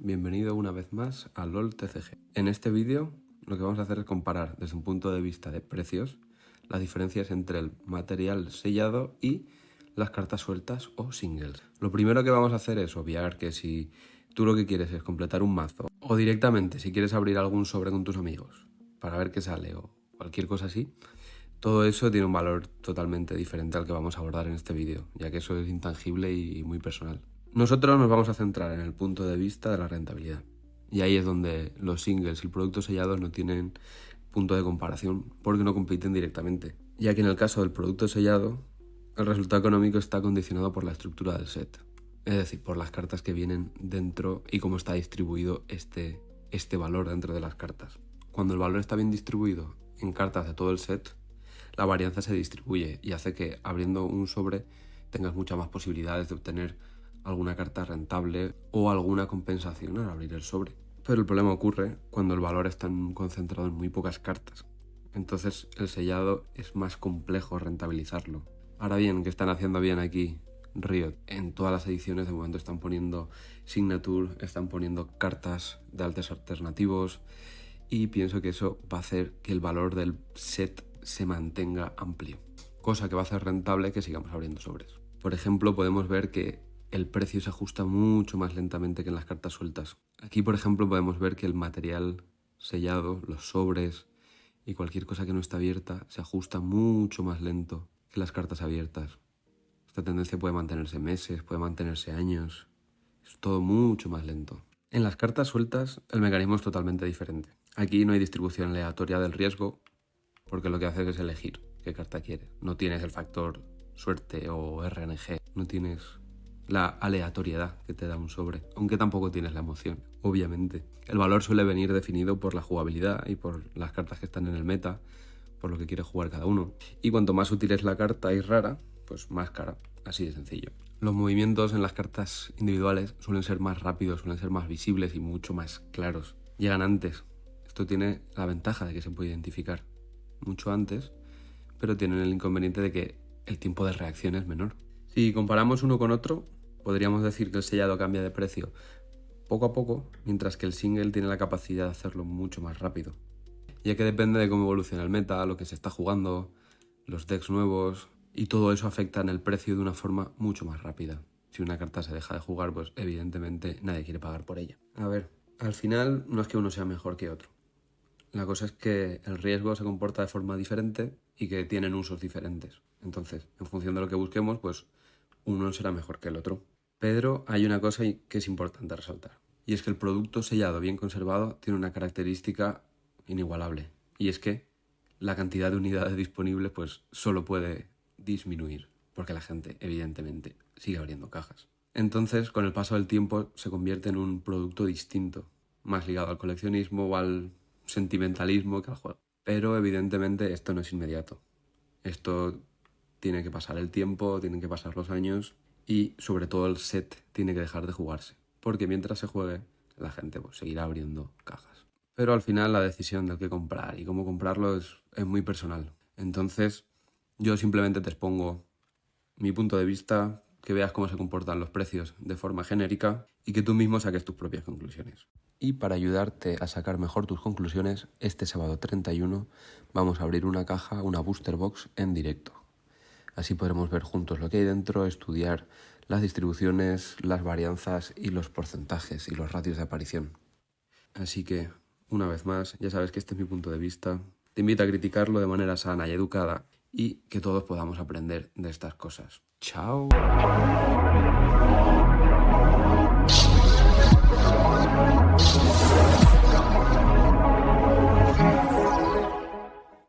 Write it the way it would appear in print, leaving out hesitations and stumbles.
bienvenido una vez más a LOL TCG. En este vídeo lo que vamos a hacer es comparar desde un punto de vista de precios las diferencias entre el material sellado y las cartas sueltas o singles. Lo primero que vamos a hacer es obviar que si tú lo que quieres es completar un mazo o directamente si quieres abrir algún sobre con tus amigos para ver qué sale o cualquier cosa así, todo eso tiene un valor totalmente diferente al que vamos a abordar en este vídeo, ya que eso es intangible y muy personal. Nosotros nos vamos a centrar en el punto de vista de la rentabilidad. Y ahí es donde los singles y productos sellados no tienen punto de comparación porque no compiten directamente. Ya que en el caso del producto sellado, el resultado económico está condicionado por la estructura del set. Es decir, por las cartas que vienen dentro y cómo está distribuido este valor dentro de las cartas. Cuando el valor está bien distribuido en cartas de todo el set, la varianza se distribuye y hace que abriendo un sobre tengas muchas más posibilidades de obtener alguna carta rentable o alguna compensación al abrir el sobre. Pero el problema ocurre cuando el valor está concentrado en muy pocas cartas. Entonces el sellado es más complejo rentabilizarlo. Ahora bien, ¿qué están haciendo bien aquí Riot? En todas las ediciones de momento están poniendo Signature, están poniendo cartas de artes alternativos y pienso que eso va a hacer que el valor del set se mantenga amplio. Cosa que va a hacer rentable que sigamos abriendo sobres. Por ejemplo, podemos ver que el precio se ajusta mucho más lentamente que en las cartas sueltas. Aquí, por ejemplo, podemos ver que el material sellado, los sobres y cualquier cosa que no está abierta se ajusta mucho más lento que las cartas abiertas. Esta tendencia puede mantenerse meses, puede mantenerse años. Es todo mucho más lento. En las cartas sueltas el mecanismo es totalmente diferente. Aquí no hay distribución aleatoria del riesgo porque lo que haces es elegir qué carta quieres. No tienes el factor suerte o RNG, no tienes la aleatoriedad que te da un sobre, aunque tampoco tienes la emoción, obviamente. El valor suele venir definido por la jugabilidad y por las cartas que están en el meta, por lo que quiere jugar cada uno. Y cuanto más útil es la carta y rara, pues más cara, así de sencillo. Los movimientos en las cartas individuales suelen ser más rápidos, suelen ser más visibles y mucho más claros. Llegan antes. Esto tiene la ventaja de que se puede identificar mucho antes, pero tienen el inconveniente de que el tiempo de reacción es menor. Si comparamos uno con otro, podríamos decir que el sellado cambia de precio poco a poco, mientras que el single tiene la capacidad de hacerlo mucho más rápido. Ya que depende de cómo evoluciona el meta, lo que se está jugando, los decks nuevos, y todo eso afecta en el precio de una forma mucho más rápida. Si una carta se deja de jugar, pues evidentemente nadie quiere pagar por ella. A ver, al final no es que uno sea mejor que otro. La cosa es que el riesgo se comporta de forma diferente y que tienen usos diferentes. Entonces, en función de lo que busquemos, pues uno será mejor que el otro. Pero hay una cosa que es importante resaltar. Y es que el producto sellado bien conservado tiene una característica inigualable. Y es que la cantidad de unidades disponibles pues solo puede disminuir. Porque la gente, evidentemente, sigue abriendo cajas. Entonces, con el paso del tiempo, se convierte en un producto distinto. Más ligado al coleccionismo o al sentimentalismo que al juego. Pero evidentemente esto no es inmediato. Esto tiene que pasar el tiempo, tienen que pasar los años y sobre todo el set tiene que dejar de jugarse. Porque mientras se juegue, la gente pues seguirá abriendo cajas. Pero al final la decisión de qué comprar y cómo comprarlo es muy personal. Entonces yo simplemente te expongo mi punto de vista, que veas cómo se comportan los precios de forma genérica y que tú mismo saques tus propias conclusiones. Y para ayudarte a sacar mejor tus conclusiones, este sábado 31 vamos a abrir una caja, una booster box en directo. Así podremos ver juntos lo que hay dentro, estudiar las distribuciones, las varianzas y los porcentajes y los ratios de aparición. Así que, una vez más, ya sabes que este es mi punto de vista. Te invito a criticarlo de manera sana y educada y que todos podamos aprender de estas cosas. ¡Chao!